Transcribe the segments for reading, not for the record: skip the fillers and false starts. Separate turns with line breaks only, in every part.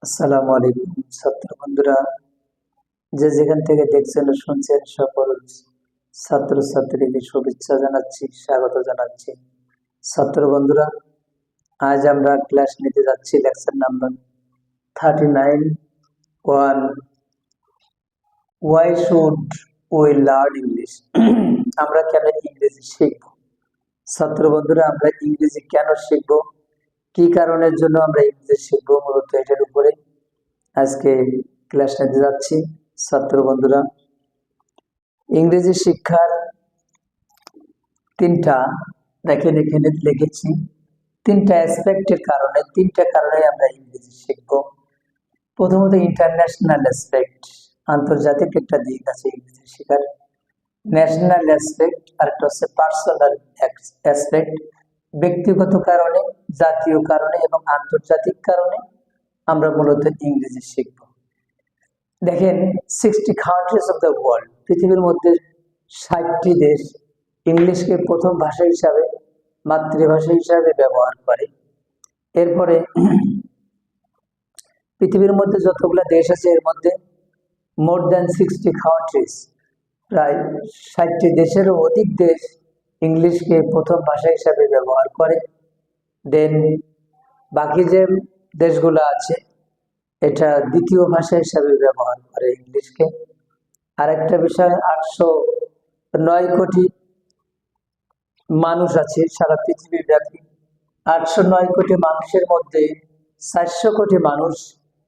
আসসালামু আলাইকুম ছাত্র বন্ধুরা, যে যেখান থেকে দেখছেন ও শুনছেন সকল ছাত্র ছাত্রীকে শুভেচ্ছা জানাচ্ছি, স্বাগত জানাচ্ছি। ছাত্র বন্ধুরা, আজ আমরা ক্লাস নিতে যাচ্ছি lecture number 39, one, why should we learn English. আমরা কেন ইংরেজি শিখব? ছাত্র বন্ধুরা, আমরা ইংরেজি কেন শিখব, কি কারণের জন্য আমরা ইংরেজি শিখবো, মূলত এটার উপরে আজকে ক্লাস নিতে যাচ্ছি। ছাত্র বন্ধুরা, ইংরেজি শিক্ষার তিনটা, দেখেন এখানে লিখেছি, তিনটা অ্যাসপেক্টের কারণে, তিনটা কারণে আমরা ইংরেজি শিখব। প্রথমত ইন্টারন্যাশনাল অ্যাসপেক্ট, আন্তর্জাতিক একটা দিক আছে ইংরেজি শেখার। ন্যাশনাল অ্যাসপেক্ট আর একটা হচ্ছে পার্সোনাল অ্যাসপেক্ট, ব্যক্তিগত কারণে, জাতীয় কারণে এবং আন্তর্জাতিক কারণে আমরা মূলত ইংরেজি শিখব। দেখেন, 60 কান্ট্রিজ অফ দ্য ওয়ার্ল্ড, পৃথিবীর মধ্যে 60টি দেশ ইংলিশকে প্রথম ভাষা হিসাবে, মাতৃভাষা হিসাবে ব্যবহার করে। এরপরে পৃথিবীর মধ্যে যতগুলো দেশ আছে এর মধ্যে মোর দ্যান 60 কান্ট্রিজ, প্রায় 60টি দেশেরও অধিক দেশ ইংলিশকে প্রথম ভাষা হিসাবে ব্যবহার করে। দেন বাকি যে দেশগুলো আছে এটা দ্বিতীয় ভাষা হিসাবে ব্যবহার করে ইংলিশকে। আরেকটা বিষয়, 809 কোটি মানুষ আছে সারা পৃথিবী ব্যাপী। 809 কোটি মানুষের মধ্যে 400 কোটি মানুষ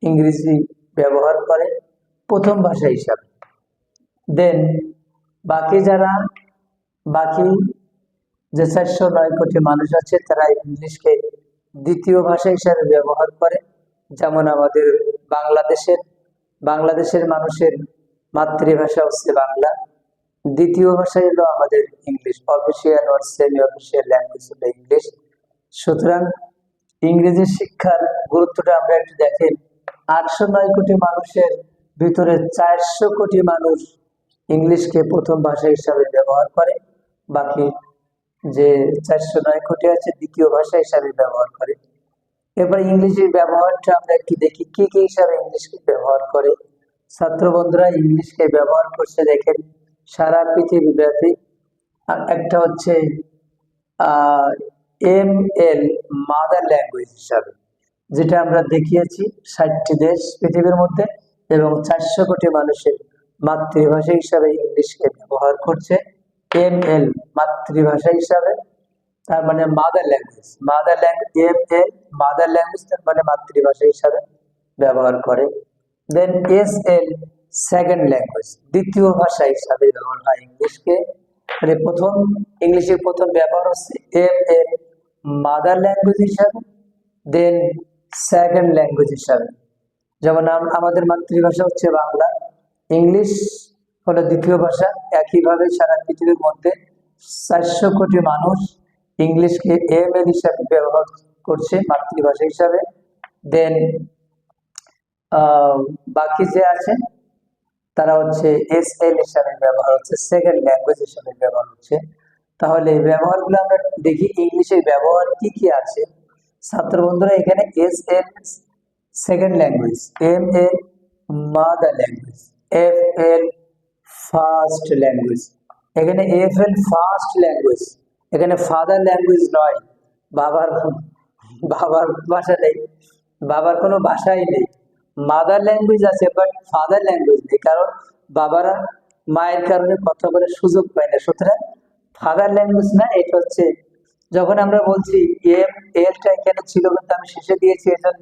ইংরেজি ব্যবহার করে প্রথম ভাষা হিসাবে। দেন বাকি যে 409 কোটি মানুষ আছে তারা ইংলিশকে দ্বিতীয় ভাষা হিসাবে ব্যবহার করে। যেমন আমাদের বাংলাদেশের মানুষের মাতৃভাষা হচ্ছে বাংলা, দ্বিতীয় ভাষা হলো আমাদের ইংলিশ, অফিসিয়াল আর সেমি অফিসিয়াল ল্যাঙ্গুয়েজ হলো ইংলিশ। সুতরাং ইংরেজি শিক্ষার গুরুত্বটা আমরা একটু দেখেন। 809 কোটি মানুষের ভিতরে 400 কোটি মানুষ ইংলিশকে প্রথম ভাষা হিসাবে ব্যবহার করে, বাকি যে 409 কোটি আছে দ্বিতীয় ভাষা হিসাবে ব্যবহার করে। এবার ইংরেজির ব্যবহারটা আমরা একটু দেখি, কি কি হিসাবে ইংলিশকে ব্যবহার করে। ছাত্র বন্ধুরা, ইংলিশকে ব্যবহার করছে দেখেন সারা পৃথিবী ব্যাপী। আর একটা হচ্ছে ML, মাদার ল্যাঙ্গুয়েজ হিসাবে, যেটা আমরা দেখিয়েছি 60টি দেশ পৃথিবীর মধ্যে এবং 400 কোটি মানুষের মাতৃভাষা হিসাবে ইংলিশকে ব্যবহার করছে। ML মাতৃভাষা হিসাবে, তার মানে mother language, ML mother language, তার মানে মাতৃভাষা হিসাবে ব্যবহার করে। দেন SL সেকেন্ড ল্যাঙ্গুয়েজ, দ্বিতীয় ভাষা হিসাবে ব্যবহার হয় ইংলিশকে। মানে ইংলিশের প্রথম ব্যবহার হচ্ছে ML মাদার ল্যাঙ্গুয়েজ হিসাবে, দেন সেকেন্ড ল্যাঙ্গুয়েজ হিসাবে। যেমন আমাদের মাতৃভাষা হচ্ছে বাংলা, ইংলিশ হলো দ্বিতীয় ভাষা। একইভাবে সারা পৃথিবীর মধ্যে 400 কোটি মানুষ ইংলিশকে ML হিসাবে ব্যবহার করছে মাতৃভাষা হিসাবে। দেন বাকি যে আছে তারা হচ্ছে SL হিসাবে ব্যবহার হচ্ছে, সেকেন্ড ল্যাঙ্গুয়েজ হিসাবে ব্যবহার হচ্ছে। তাহলে এই ব্যবহারগুলো আমরা দেখি, ইংলিশের ব্যবহার কি কি আছে। ছাত্র বন্ধুরা, এখানে SL second language, ML mother language, FL first language. এখানে FL ফার্স্ট ল্যাঙ্গুয়েজ, এখানে ফাদার ল্যাঙ্গুয়েজ নয়, বাবার বাবার ভাষা নেই, বাবার কোনো ভাষাই নেই। মাদার ল্যাঙ্গুয়েজ আছে বাট ফাদার ল্যাঙ্গুয়েজ নেই, কারণ বাবারা মায়ের কারণে কথা বলার সুযোগ পায় না। সুতরাং ফাদার ল্যাঙ্গুয়েজ না, এটা হচ্ছে, যখন আমরা বলছি এলটা এখানে ছিল কিন্তু আমি শেষে দিয়েছি, এই জন্য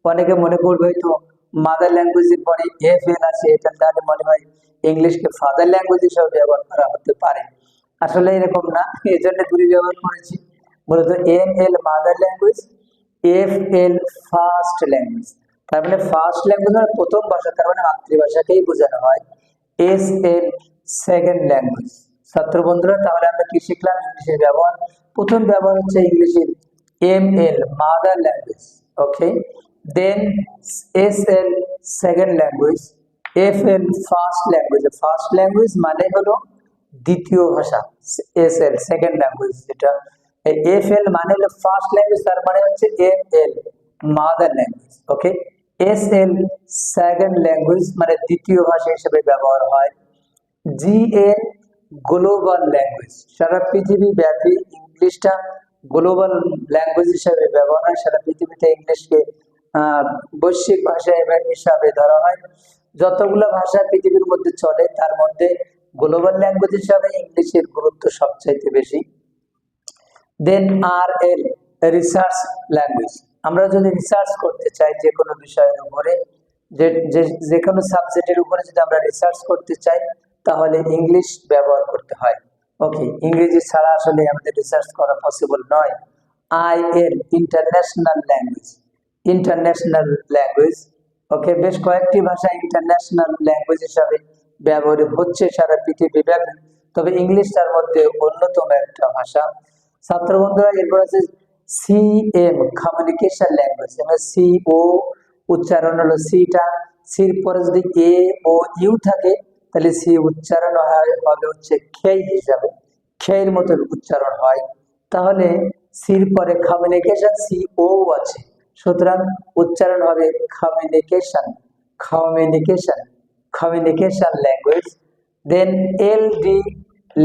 অনেকে মনে করবে হয়তো মাদার ল্যাঙ্গুয়েজের পরে FL আছে, এটা তাহলে মনে হয় ইংলিশকে ফাদার ল্যাঙ্গুয়েজ হিসেবে ব্যবহার করা হতে পারে। আসলে এরকম না, এই জন্য দুই ব্যবহার করেছি। মূলত ML mother language, FL first language. তার মানে ফার্স্ট ল্যাঙ্গুয়েজ মানে প্রথম ভাষা, তার মানে মাতৃভাষাকেই বোঝানো হয়। SL second language. ছাত্র বন্ধুরা, তাহলে আমরা কি শিখলাম? ইংলিশের ব্যবহার, প্রথম ব্যবহার হচ্ছে ইংলিশের ML মাদার ল্যাঙ্গুয়েজ, ওকে। দেন SL second language, FL first language. First language মানে হলো দ্বিতীয় ভাষা, SL সেকেন্ড ল্যাঙ্গুয়েজ যেটা। FL মানে হলো ফার্স্ট ল্যাঙ্গুয়েজ, তার মানে হচ্ছে ML মাদার ল্যাঙ্গুয়েজ, ওকে। এসএল সেকেন্ড ল্যাঙ্গুয়েজ মানে দ্বিতীয় ভাষা হিসেবে ব্যবহার হয়। জিএন গ্লোবাল ল্যাঙ্গুয়েজ, সারা পৃথিবী ব্যাপী ইংলিশটা গ্লোবাল ল্যাঙ্গুয়েজ হিসেবে ব্যবহার হয়। সারা পৃথিবীতে ইংলিশকে বৈশ্বিক ভাষা হিসাবে ধরা হয়। যতগুলো ভাষা পৃথিবীর মধ্যে চলে তার মধ্যে গ্লোবাল ল্যাঙ্গুয়েজ হিসাবে ইংলিশের গুরুত্ব সবচাইতে বেশি। দেন আর এল রিসার্চ ল্যাঙ্গুয়েজ, আমরা যদি রিসার্চ করতে চাই যে কোনো বিষয়ের উপরে, যে কোনো সাবজেক্টের উপরে যদি আমরা রিসার্চ করতে চাই তাহলে ইংলিশ ব্যবহার করতে হয়। ওকে, ইংরেজি ছাড়া আসলে আমাদের রিসার্চ করা পসিবল নয়। IL international language, international language. Okay, বেশ কয়েকটি ভাষা ইন্টারন্যাশনাল ল্যাঙ্গুয়েজ হিসাবে ব্যবহৃত হচ্ছে সারা পৃথিবী ব্যাপী, তবে ইংলিশ তার মধ্যে অন্যতম একটা ভাষা। ছাত্র বন্ধুরা, এরপর আছে সিএম কমিউনিকেশন ল্যাঙ্গুয়েজ। সি ও উচ্চারণ হলো সিটা, সির পরে যদি এ ও ইউ থাকে তাহলে সি উচ্চারণ হবে হচ্ছে খেই হিসাবে, খেয়ের মতো উচ্চারণ হয়। তাহলে সির পরে কমিউনিকেশন, সি ও আছে, সুতরাং উচ্চারণ হবে communication, communication, communication language. Then L D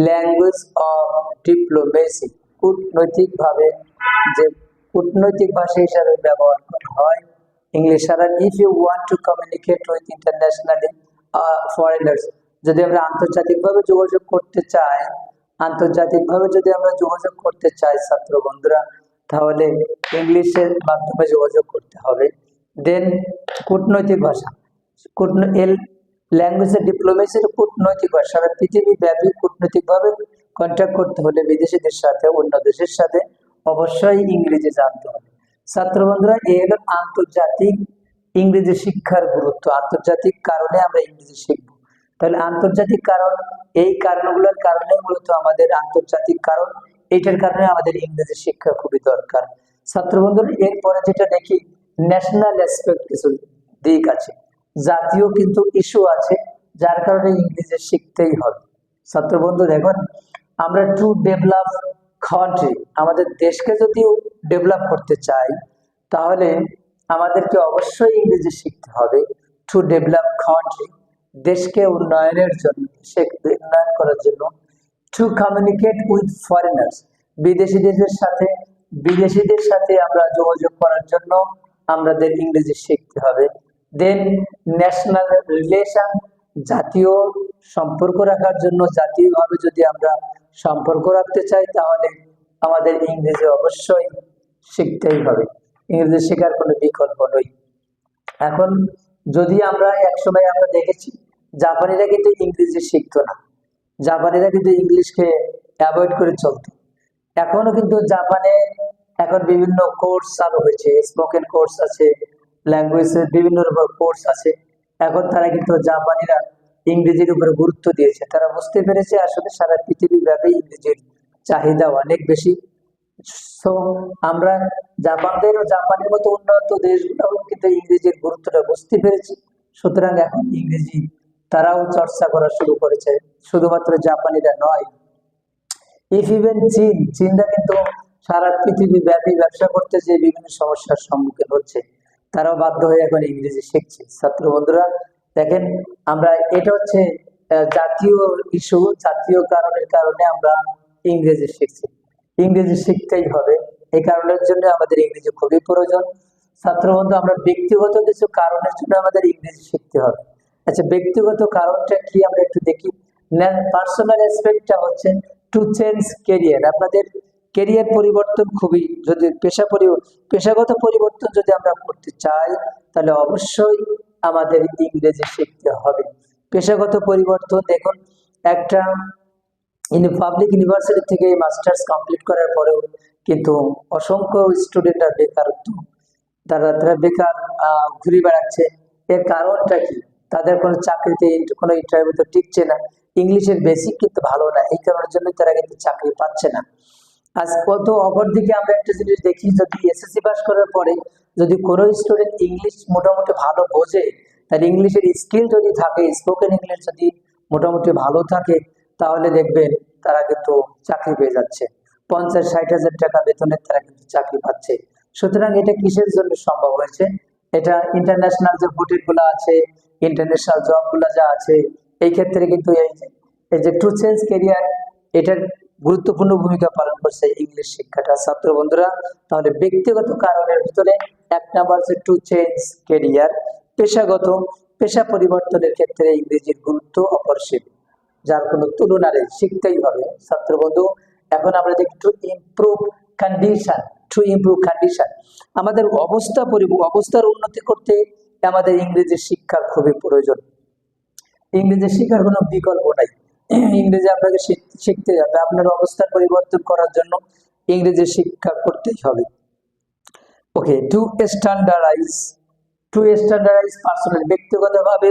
language of diplomacy, কূটনৈতিকভাবে যে কূটনৈতিক ভাষা হিসাবে ব্যবহার করা হয় ইংলিশ। আর if you want to communicate with internationally foreigners, যদি আমরা আন্তর্জাতিকভাবে যোগাযোগ করতে চাই, আন্তর্জাতিকভাবে যদি আমরা যোগাযোগ করতে চাই ছাত্র বন্ধুরা, তাহলে ইংলিশের মাধ্যমে যোগাযোগ করতে হবে। দেন কূটনৈতিক ভাষা, এল ল্যাঙ্গুয়েজের ডিপ্লোমেসির কূটনৈতিক ভাষা, সারা পৃথিবী ব্যাপী কূটনৈতিকভাবে কন্ট্যাক্ট করতে হলে বিদেশিদের সাথে, অন্য দেশের সাথে অবশ্যই ইংরেজি জানতে হবে। ছাত্র বন্ধুরা, এই হলো আন্তর্জাতিক ইংরেজি শিক্ষার গুরুত্ব। আন্তর্জাতিক কারণে আমরা ইংরেজি শিখবো, তাহলে আন্তর্জাতিক কারণ, এই কারণগুলোর কারণে মূলত আমাদের আন্তর্জাতিক কারণ, এইটার কারণে আমাদের ইংরেজি শিক্ষা খুবই দরকার। ছাত্র বন্ধুরা, এরপরে যেটা দেখি ন্যাশনাল অ্যাসপেক্ট, কিছু দিক আছে, জাতীয় কিন্তু ইস্যু আছে, যার কারণে ইংরেজি শিখতেই হবে। ছাত্র বন্ধু দেখুন, আমরা টু ডেভেলপ কান্ট্রি, আমাদের দেশকে যদি ডেভেলপ করতে চাই তাহলে আমাদেরকে অবশ্যই ইংরেজি শিখতে হবে। টু ডেভেলপ কান্ট্রি, দেশকে উন্নয়নের জন্য, দেশকে উন্নয়ন করার জন্য। টু কমিউনিকেট উইথ ফরেনার্স, বিদেশিদের সাথে আমরা যোগাযোগ করার জন্য আমাদের ইংরেজি শিখতে হবে। দেন ন্যাশনাল রিলেশন, জাতীয় সম্পর্ক রাখার জন্য, জাতীয়ভাবে যদি আমরা সম্পর্ক রাখতে চাই তাহলে আমাদের ইংরেজি অবশ্যই শিখতেই হবে, ইংরেজি শেখার কোনো বিকল্প নেই। এখন যদি আমরা একসময় আমরা দেখেছি জাপানিরা কিন্তু ইংরেজি শিখতো না, জাপানিরা কিন্তু ইংলিশকে অ্যাভয়েড করে চলতো। এখনো কিন্তু জাপানে এখন বিভিন্ন কোর্স চালু হয়েছে, স্পোকেন কোর্স আছে, ল্যাঙ্গুয়েজের বিভিন্ন রকম কোর্স আছে। এখন তারা কিন্তু জাপানিরা ইংরেজির উপরে গুরুত্ব দিয়েছে, তারা বুঝতে পেরেছে আসলে সারা পৃথিবী ব্যাপী ইংরেজির চাহিদা অনেক বেশি। সো আমরা জাপানের মতো উন্নত দেশগুলো কিন্তু ইংরেজির গুরুত্বটা বুঝতে পেরেছি, সুতরাং এখন ইংরেজি তারাও চর্চা করা শুরু করেছে, শুধুমাত্র জাপানিরা নয়। ইফ ইভেন চীনরা কিন্তু সারা পৃথিবী ব্যাপী ব্যবসা করতে যে বিভিন্ন সমস্যার সম্মুখীন হচ্ছে, তারাও বাধ্য হয়ে এখন ইংরেজি শিখছে। ছাত্র বন্ধুরা দেখেন, আমরা এটা হচ্ছে জাতীয় ইস্যু, জাতীয় কারণের কারণে আমরা ইংরেজি শিখছি, ইংরেজি শিখতেই হবে, এই কারণের জন্য আমাদের ইংরেজি খুবই প্রয়োজন। ছাত্র বন্ধু, আমরা ব্যক্তিগত কিছু কারণের জন্য আমাদের ইংরেজি শিখতে হবে। আচ্ছা, ব্যক্তিগত কারণটা কি আমরা একটু দেখি। পার্সোনাল অ্যাসপেক্টটা হচ্ছে টু চেঞ্জ ক্যারিয়ার, আপনাদের ক্যারিয়ার পরিবর্তন, খুবই যদি পেশাগত পরিবর্তন যদি আমরা করতে চাই তাহলে অবশ্যই আমাদের ইংরেজি শিখতে হবে। পেশাগত পরিবর্তন দেখুন, একটা পাবলিক ইউনিভার্সিটি থেকে মাস্টার্স কমপ্লিট করার পরেও কিন্তু অসংখ্য স্টুডেন্টরা বেকারত্ব, তারা বেকার ঘুরে বেড়াচ্ছে। এর কারণটা কি? তাদের কোনো চাকরিতে, কোনো ইন্টারভিউতে টিকছে না, ইংলিশের বেসিক কিন্তু ভালো না, এই কারণের জন্য তারা কিন্তু চাকরি পাচ্ছে না। আজ কত অপরদিকে আমরা একটা জিনিস দেখি, যদি এসএসসি পাস করার পরে যদি কোনো স্টুডেন্ট ইংলিশ মোটামুটি ভালো বোঝে, তার ইংলিশের স্কিল যদি থাকে, স্পোকেন ইংলিশ যদি মোটামুটি ভালো থাকে, তাহলে দেখবেন তারা কিন্তু চাকরি পেয়ে যাচ্ছে, 50-60 হাজার টাকা বেতনের তারা কিন্তু চাকরি পাচ্ছে। সুতরাং এটা কিসের জন্য সম্ভব হয়েছে? এটা ইন্টারন্যাশনাল যে হোটেলগুলো আছে, ইন্টারন্যাশনাল জবগুলো যা আছে, এই ক্ষেত্রে কিন্তু এই যে টু চেঞ্জ কেরিয়ার, এটার গুরুত্বপূর্ণ ভূমিকা পালন করছে ইংলিশ শিক্ষাটা ছাত্র বন্ধুরা। তাহলে ব্যক্তিগত কারণের ভিতরে এক নাম্বার হচ্ছে টু চেঞ্জ কেরিয়ার, পেশা পরিবর্তনের ক্ষেত্রে ইংরেজির গুরুত্ব অপরিসীম, যার কোনো তুলনা নেই, শিখতেই হবে ছাত্র বন্ধু। এখন আমরা দেখি টু ইমপ্রুভ কন্ডিশন, আমাদের অবস্থার উন্নতি করতে আমাদের ইংরেজি শিক্ষার খুবই প্রয়োজন। ইংরেজি শেখার কোনো বিকল্প নাই, ইংরেজি আপনাকে শিখতে হবে। আপনার অবস্থার পরিবর্তন করার জন্য ইংরেজি শিক্ষা করতেই হবে। ওকে, টু স্ট্যান্ডার্ডাইজ পার্সোনাল, ব্যক্তিগতভাবে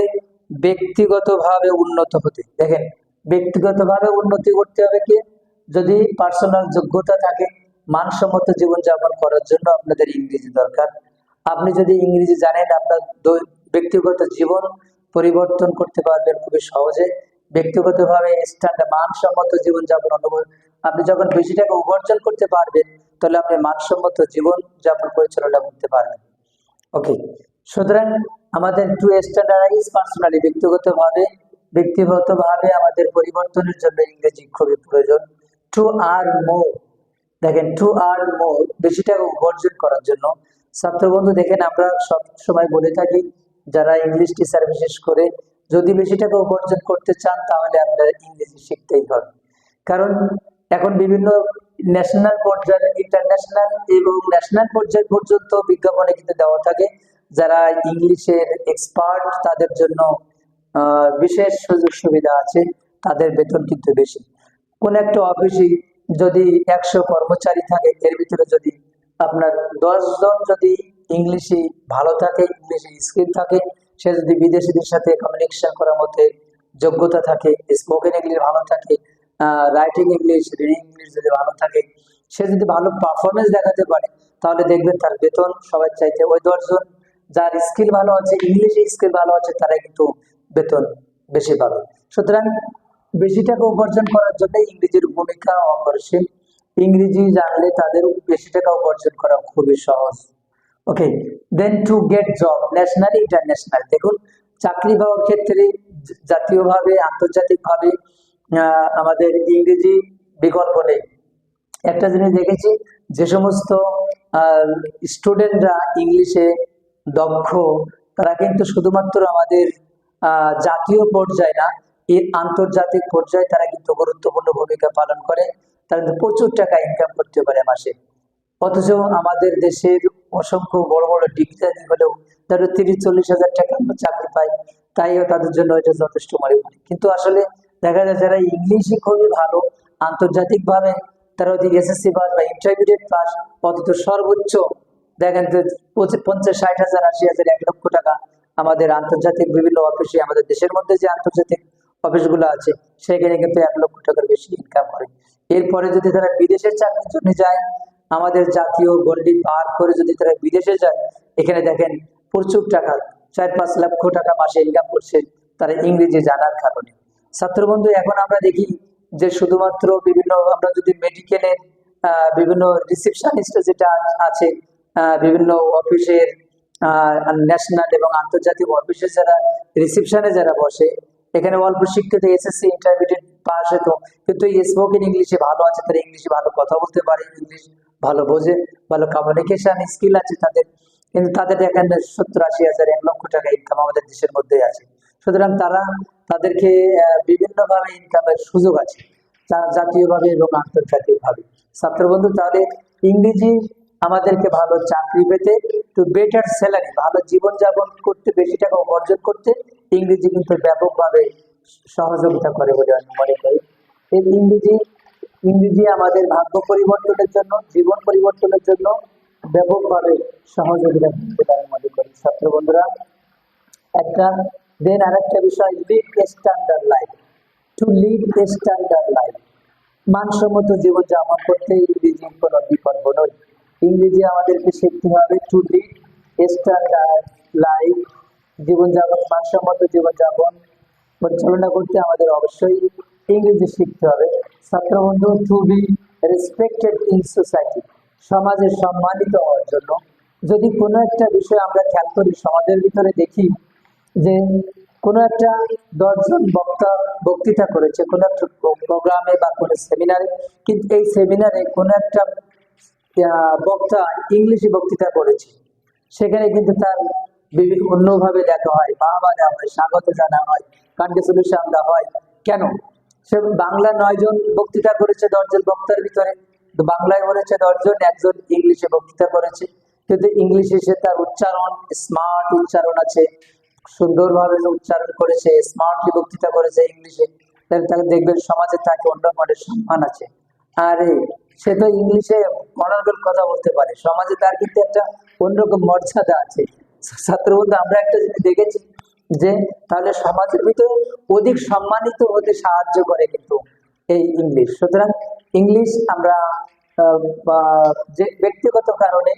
উন্নত হতে, দেখেন ব্যক্তিগতভাবে উন্নতি করতে হবে কি, যদি পার্সোনাল যোগ্যতা থাকে মানসম্মত জীবনযাপন করার জন্য আপনাদের ইংরেজি দরকার। আপনি যদি ইংরেজি জানেন, আপনার ব্যক্তিগত জীবন পরিবর্তন করতে পারবেন খুবই সহজে। ব্যক্তিগতভাবে মানসম্মত জীবনযাপন আপনি যখন বেশি টাকা উপার্জন করতে পারবেন, তাহলে আপনি মানসম্মত জীবন যাপন পরিচালনা করতে পারবেন। ওকে, সুতরাং আমাদের টু স্ট্যান্ডার্ডাইজ পার্সোনালি, ব্যক্তিগতভাবে আমাদের পরিবর্তনের জন্য ইংরেজি খুবই প্রয়োজন। টু আর্ন মোর, দেখেন টু আর্ন মোর, বেশি টাকা উপার্জন করার জন্য। ছাত্র বন্ধু দেখেন, আমরা সব সময় বলে থাকি যারা ইংলিশ টিচার বিশেষ করে, যদি বেশি টাকা উপার্জন করতে চান তাহলে আপনারা ইংরেজি শিখতেই হবে। কারণ এখন বিভিন্ন ন্যাশনাল পর্যায়ে, ইন্টারন্যাশনাল এবং ন্যাশনাল পর্যায় পর্যন্ত বিজ্ঞাপনে কিন্তু দেওয়া থাকে, যারা ইংলিশের এক্সপার্ট তাদের জন্য বিশেষ সুযোগ সুবিধা আছে, তাদের বেতন কিন্তু বেশি। কোন একটা অফিসে যদি 100 কর্মচারী থাকে, এর ভিতরে যদি আপনার 10 জন যদি ইংলিশে ভালো থাকে, ইংলিশে স্কিল থাকে, সে যদি বিদেশিদের সাথে কমিউনিকেশন করার মধ্যে যোগ্যতা থাকে, স্পোকেন ইংলিশ ভালো থাকে, রাইটিং ইংলিশ, রিডিং ইংলিশ যদি ভালো থাকে, সে যদি ভালো পারফরমেন্স দেখাতে পারে, তাহলে দেখবেন তার বেতন সবার চাইতে ওই 10 জন যার স্কিল ভালো আছে, ইংলিশে স্কিল ভালো আছে, তারা কিন্তু বেতন বেশি পাবে। সুতরাং বেশি টাকা উপার্জন করার জন্য ইংরেজির ভূমিকা অপরিসীম। ইংরেজি জানলে তাদের বেশি টাকা উপার্জন করা খুবই সহজ। Okay, then to get job national international, দেখুন চাকরি পাওয়ার ক্ষেত্রে জাতীয়ভাবে আন্তর্জাতিকভাবে আমাদের ইংরেজি বিকল্প নেই। একটা জিনিস দেখেছি, যে সমস্ত স্টুডেন্টরা ইংলিশে দক্ষ, তারা কিন্তু শুধুমাত্র আমাদের জাতীয় পর্যায়ে না, এই আন্তর্জাতিক পর্যায়ে তারা কিন্তু গুরুত্বপূর্ণ ভূমিকা পালন করে, তারা কিন্তু প্রচুর টাকা ইনকাম করতে পারে মাসে। অথচ আমাদের দেশের অসংখ্য বড় বড় ডিগ্রি হলেও তারা 30-40 হাজার টাকা চাকরি পায়, তাইও তাদের জন্য এটা যথেষ্ট মনে হয়। কিন্তু আসলে দেখা যায় যারা ইংলিশে খুবই ভালো, আন্তর্জাতিকভাবে তারা যদি এসএসসি পাস বা ইন্টারমিডিয়েট পাস, অথচ সর্বোচ্চ দেখেন তো 50-60 হাজার, 80 হাজার, 1 লক্ষ টাকা আমাদের আন্তর্জাতিক বিভিন্ন অফিসে, আমাদের দেশের মধ্যে যে আন্তর্জাতিক অফিসগুলো আছে, সেখানে কিন্তু 1 লক্ষ টাকার বেশি ইনকাম করে। এরপরে যদি তারা বিদেশের চাকরির জন্য যায়, আমাদের জাতীয় গণ্ডি পার করে যদি তারা বিদেশে যায়, এখানে দেখেন প্রচুর টাকা, 4-5 লক্ষ টাকা মাসে ইনকাম করছে তারা ইংরেজি জানার কারণে। ছাত্রবন্ধু, এখন আমরা দেখি যে শুধুমাত্র আমরা যদি মেডিকেলের বিভিন্ন রিসেপশনিস্ট যেটা আছে, বিভিন্ন অফিসের ন্যাশনাল এবং আন্তর্জাতিক অফিসে যারা রিসেপশনে যারা বসে, এখানে অল্প শিক্ষিত এসএসসি ইন্টারমিডিয়েট পাস হতো, কিন্তু এই স্পোকেন ইংলিশে ভালো আছে, তারা ইংলিশে ভালো কথা বলতে পারে, ইংলিশ ভালো বোঝে, ভালো কমিউনিকেশন স্কিল আছে তাদের, কিন্তু তাদের এখানে 70-80 হাজার, 1 লক্ষ টাকা ইনকাম আমাদের দেশের মধ্যে আছে। সুতরাং তাদেরকে বিভিন্নভাবে ইনকামের সুযোগ আছে, জাতীয়ভাবে এবং আন্তর্জাতিকভাবে। ছাত্রবন্ধু, তাহলে ইংরেজি আমাদেরকে ভালো চাকরি পেতে, টু বেটার স্যালারি, ভালো জীবনযাপন করতে, বেশি টাকা উপার্জন করতে ইংরেজি কিন্তু ব্যাপকভাবে সহযোগিতা করে বলে আমি মনে করি। এই ইংরেজি আমাদের ভাগ্য পরিবর্তনের জন্য, জীবন পরিবর্তনের জন্য ব্যাপকভাবে সহযোগিতা করতে আমি মনে করি। ছাত্র বন্ধুরা, আরেকটা বিষয়, lead a standard life, to lead a standard life, মানসম্মত জীবনযাপন করতে ইংরেজির কোনো বিকল্প নয়। ইংরেজি আমাদেরকে শিখতে হবে to lead a standard life, জীবনযাপন, মানসম্মত জীবনযাপন পরিচালনা করতে আমাদের অবশ্যই ইংরেজি শিখতে হবে। ছাত্রবন্ধু, to be respected in society, সমাজে সম্মানিত হওয়ার জন্য যদি কোনো একটা বিষয় আমরা খেয়াল করি, সমাজের ভিতরে দেখি যে কোনো একটা 10 জন বক্তা বক্তৃতা করেছে কোনো একটা প্রোগ্রামে বা কোনো সেমিনারে, কিন্তু এই সেমিনারে কোনো একটা বক্তা ইংলিশে বক্তৃতা করেছে, সেখানে কিন্তু তার অন্যভাবে দেখা হয়, বাহবা দেওয়া হয়, স্বাগত জানা হয়, কংগ্রেচুলেশন দেওয়া হয়। কেন? সে বাংলা 9 জন বক্তৃতা করেছে 10 জন বক্তার ভিতরে, তো বাংলায় বলেছে 10 জন, একজন ইংলিশে বক্তৃতা করেছে, কিন্তু ইংলিশে সে তার উচ্চারণ, স্মার্ট উচ্চারণ আছে, সুন্দরভাবে উচ্চারণ করেছে, স্মার্টলি বক্তৃতা করেছে ইংলিশে, তাহলে তাকে দেখবেন সমাজে তাকে অন্য মানের সম্মান আছে। আরে সে তো ইংলিশে অনর্গল কথা বলতে পারে, সমাজে তার কিন্তু একটা অন্যরকম মর্যাদা আছে। ছাত্র বন্ধু, আমরা একটা জিনিস দেখেছি যে তাহলে সমাজের ভিতরে অধিক সম্মানিত হতে সাহায্য করে কিন্তু এই ইংলিশ। সুতরাং ইংলিশ আমরা যে ব্যক্তিগত কারণে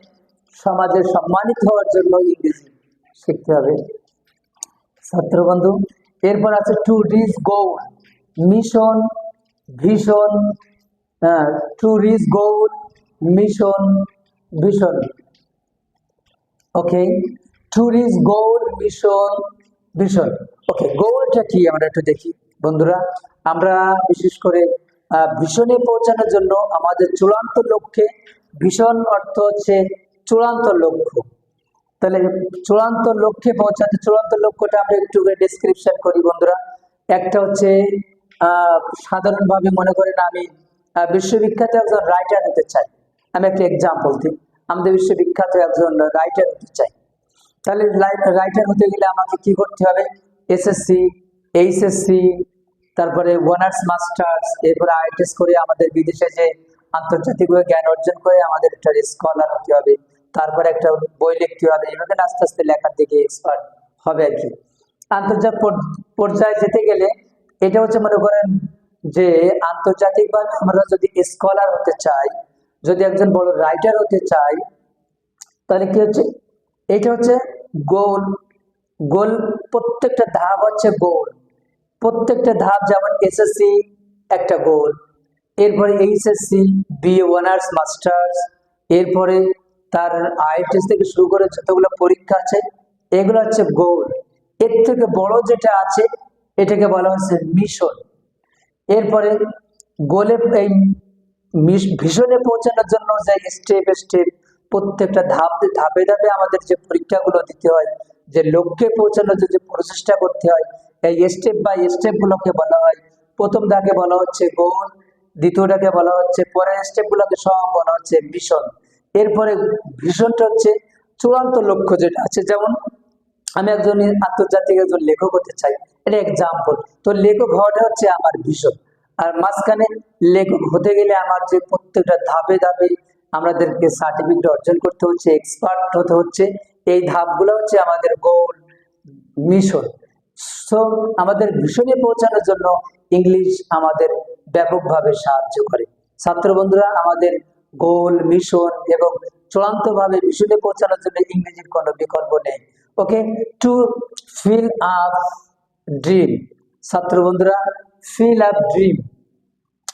সমাজে সম্মানিত হওয়ার জন্য ইংরেজি শিখতে হবে ছাত্র বন্ধু। এরপর আছে to reach goal, mission, vision. To reach goal, mission, vision. Okay, to reach goal, mission, vision. Okay, গোলটা কি আমরা একটু দেখি বন্ধুরা। আমরা বিশেষ করে ভিশনে পৌঁছানোর জন্য আমাদের চূড়ান্ত লক্ষ্যে, ভিশন অর্থ হচ্ছে চূড়ান্ত লক্ষ্য। তাহলে চূড়ান্ত লক্ষ্যে পৌঁছাতে, চূড়ান্ত লক্ষ্যটা আমরা একটু ডেসক্রিপশন করি বন্ধুরা। একটা হচ্ছে সাধারণভাবে মনে করেন আমি বিশ্ববিখ্যাত একজন রাইটার হতে চাই, আমি একটা এক্সাম্পল দিই, আমাদের বিশ্ববিখ্যাত একজন রাইটার হতে চাই। তাহলে রাইটার হতে গেলে আমাকে কি করতে হবে? এসএসসি, এইচএসসি, তারপরে অনার্স মাস্টার্স, এরপরে আইএলটিএস করে আমাদের বিদেশে যে আন্তর্জাতিকভাবে জ্ঞান অর্জন করে আমাদের একটা স্কলার হতে হবে, তারপরে একটা বই লিখতে হবে, এভাবে আস্তে আস্তে লেখার দিকে এক্সপার্ট হবে আর কি। আন্তর্জাতিক পর্যায়ে যেতে গেলে এটা হচ্ছে মনে করেন যে আন্তর্জাতিকভাবে আমরা যদি স্কলার হতে চাই, যদি একজন বড় রাইটার হতে চাই, তাহলে কি হচ্ছে? এটা হচ্ছে গোল। গোল, প্রত্যেকটা ধাপ হচ্ছে গোল, প্রত্যেকটা ধাপ। যেমন এসএসসি একটা গোল, এরপরে এইচএসসি, বিএ, অনার্স, মাস্টার্স, এরপরে তার আইএলটিএস থেকে শুরু করে যতগুলো পরীক্ষা আছে, এগুলো হচ্ছে গোল। এর থেকে বড় যেটা আছে এটাকে বলা হচ্ছে মিশন। এরপরে গোলে, এই ভিশনে পৌঁছানোর জন্য যে স্টেপ স্টেপ, প্রত্যেকটা ধাপে ধাপে আমাদের যে পরীক্ষাগুলো দিতে হয়, যে লক্ষ্যে পৌঁছানোর যে প্রচেষ্টা করতে হয়, এই স্টেপ বাই স্টেপ গুলোকে বলা হয়। প্রথম ধাপে বলা হচ্ছে গোল, দ্বিতীয়টাকে বলা হচ্ছে, পরের স্টেপ গুলোকে সব বলা হচ্ছে মিশন। এরপরে ভিশনটা হচ্ছে চূড়ান্ত লক্ষ্য যেটা আছে। যেমন আমি একজন আন্তর্জাতিক একজন লেখক হতে চাই, এটা এক্সাম্পল। তো লেখক হওয়াটা হচ্ছে আমার ভিশন। আর মাঝখানে লেখক হতে গেলে আমার যে প্রত্যেকটা ধাপে ধাপে আমাদেরকে সার্টিফিকেট অর্জন করতে হচ্ছে, এক্সপার্ট হতে হচ্ছে, এই ধাপগুলো হচ্ছে আমাদের গোল, মিশন। সো আমাদের ভিশনে পৌঁছানোর জন্য ইংলিশ আমাদের ব্যাপকভাবে সাহায্য করে। ছাত্র বন্ধুরা, আমাদের গোল, মিশন এবং চূড়ান্তভাবে ভিশনে পৌঁছানোর জন্য ইংরেজির কোনো বিকল্প নেই। ওকে, টু ফিল আপ ড্রিম। ছাত্র বন্ধুরা, ফিল আপ ড্রিম,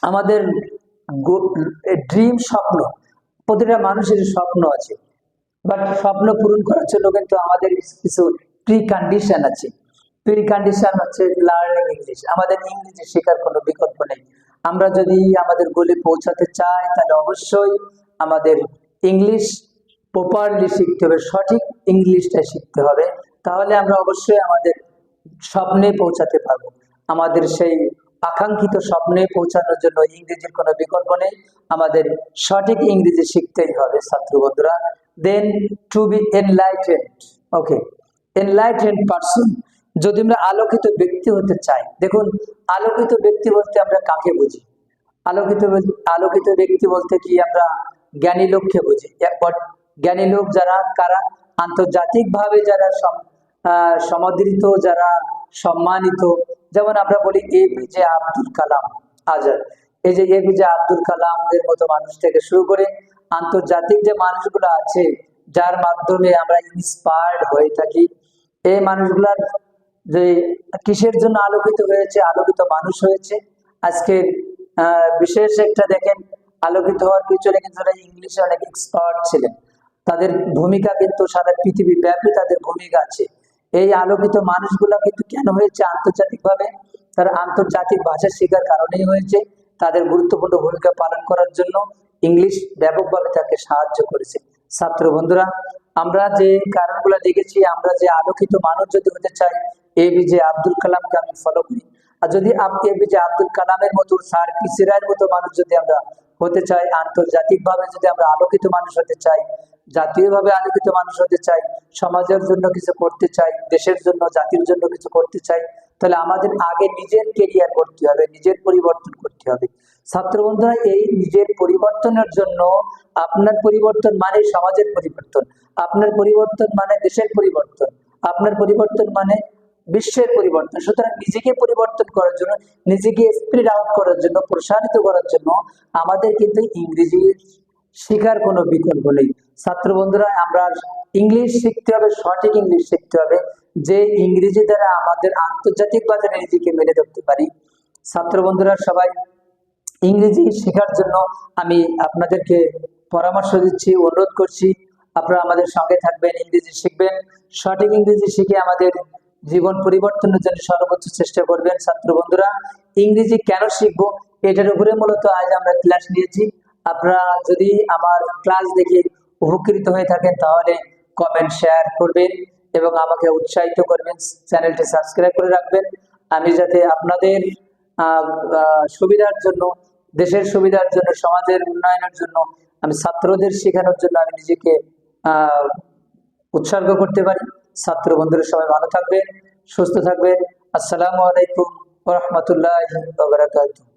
আমাদের ড্রিম, স্বপ্ন, প্রতিটা মানুষের স্বপ্ন আছে, বাট স্বপ্ন পূরণ করার জন্য কিন্তু আমাদের কিছু প্রি কন্ডিশন আছে। প্রি কন্ডিশন হচ্ছে লার্নিং ইংলিশ। আমাদের ইংরেজি শেখার কোনো বিকল্প নেই। আমরা যদি আমাদের গোলে পৌঁছাতে চাই, তাহলে অবশ্যই আমাদের ইংলিশ প্রপারলি শিখতে হবে, সঠিক ইংলিশটা শিখতে হবে। তাহলে আমরা অবশ্যই আমাদের স্বপ্নে পৌঁছাতে পারবো। আমাদের সেই আকাঙ্ক্ষিত স্বপ্নে পৌঁছানোর জন্য ইংরেজির কোনো বিকল্প নেই, আমাদের সঠিক ইংরেজি শিখতেই হবে ছাত্র বন্ধুরা। দেন টু বি এনলাইটেন্ড। ওকে, এনলাইটেন্ড পারসন, যদি আমরা আলোকিত ব্যক্তি হতে চাই, দেখুন আলোকিত ব্যক্তি বলতে আমরা কাকে বুঝি? আলোকিত আলোকিত ব্যক্তি বলতে কি আমরা জ্ঞানী লোককে বুঝি। জ্ঞানী লোক যারা, কারা? আন্তর্জাতিকভাবে যারা সমাদৃত, যারা সম্মানিত। যেমন আমরা বলি এপিজে আব্দুল কালাম আজাদ। এই যে এপিজে আব্দুল কালামদের মতো মানুষ থেকে শুরু করে আন্তর্জাতিক যে মানুষগুলো আছে, যার মাধ্যমে আমরা ইন্সপায়ার্ড হয়ে থাকি, এই মানুষগুলার যে কিসের জন্য আলোকিত হয়েছে, আলোকিত মানুষ হয়েছে। আজকে বিশেষ একটা দেখেন, আলোকিত হওয়ার পিছনে কিন্তু ইংলিশে অনেক এক্সপার্ট ছিলেন। তাদের ভূমিকা কিন্তু সারা পৃথিবী ব্যাপী তাদের ভূমিকা আছে। এই আলোকিত মানুষগুলো কিন্তু কেন হয়েছে আন্তর্জাতিকভাবে? তারা আন্তর্জাতিক ভাষা শেখার কারণেই হয়েছে। তাদের গুরুত্বপূর্ণ ভূমিকা পালন করার জন্য ইংলিশ ব্যাপকভাবে তাকে সাহায্য করেছে। ছাত্র বন্ধুরা, আমরা যে কারণগুলো দেখেছি, আমরা যে আলোকিত মানুষ যদি হতে চাই, এপিজে আব্দুল কালামকে আমি ফলো করি। আর যদি এপিজে আব্দুল কালামের মতো, স্যার পিসি রায়ের মতো মানুষ যদি আমরা হতে চাই, আন্তর্জাতিকভাবে যদি আমরা আলোকিত মানুষ হতে চাই, জাতীয়ভাবে আলোকিত মানুষ হতে চাই, সমাজের জন্য কিছু করতে চাই, দেশের জন্য, জাতির জন্য কিছু করতে চাই, তাহলে আমাদের আগে নিজের কেরিয়ার করতে হবে, নিজের পরিবর্তন করতে হবে। ছাত্র বন্ধুরা, এই নিজের পরিবর্তনের জন্য আপনার পরিবর্তন মানে সমাজের পরিবর্তন, আপনার পরিবর্তন মানে দেশের পরিবর্তন, আপনার পরিবর্তন মানে বিশ্বের পরিবর্তন। সুতরাং নিজেকে পরিবর্তন করার জন্য, নিজেকে স্প্রিড আউট করার জন্য, প্রসারিত করার জন্য আমাদের কিন্তু ইংরেজি শেখার কোনো বিকল্প নেই। ছাত্র বন্ধুরা, আমরা ইংলিশ শিখতে হবে, সঠিক ইংলিশ শিখতে হবে, যে ইংরেজি দ্বারা আমাদের আন্তর্জাতিক বাজারে নিজেকে মেলে ধরতে পারি। ছাত্র বন্ধুরা সবাই ইংরেজি শেখার জন্য আমি আপনাদেরকে পরামর্শ দিচ্ছি, অনুরোধ করছি, আপনারা আমাদের সঙ্গে থাকবেন, ইংরেজি শিখবেন, সঠিক ইংরেজি শিখে আমাদের জীবন পরিবর্তনের জন্য সর্বোচ্চ চেষ্টা করবেন। ছাত্র বন্ধুরা, ইংরেজি কেন শিখবো এটার উপরে মূলত আজ আমরা ক্লাস নিয়েছি। আপনারা যদি আমার ক্লাস দেখে উপকৃত হয়ে থাকেন তাহলে কমেন্ট শেয়ার করবেন এবং আমাকে উৎসাহিত করবেন, চ্যানেলটি সাবস্ক্রাইব করে রাখবেন। আমি যাতে আপনাদের সুবিধার জন্য, দেশের সুবিধার জন্য, সমাজের উন্নয়নের জন্য, আমি ছাত্রদের শেখানোর জন্য আমি নিজেকে উৎসর্গ করতে পারি। ছাত্র বন্ধুরা সবাই ভালো থাকবেন, সুস্থ থাকবেন। আসসালামু আলাইকুম ওয়া রাহমাতুল্লাহি ওয়া বারাকাতুহু।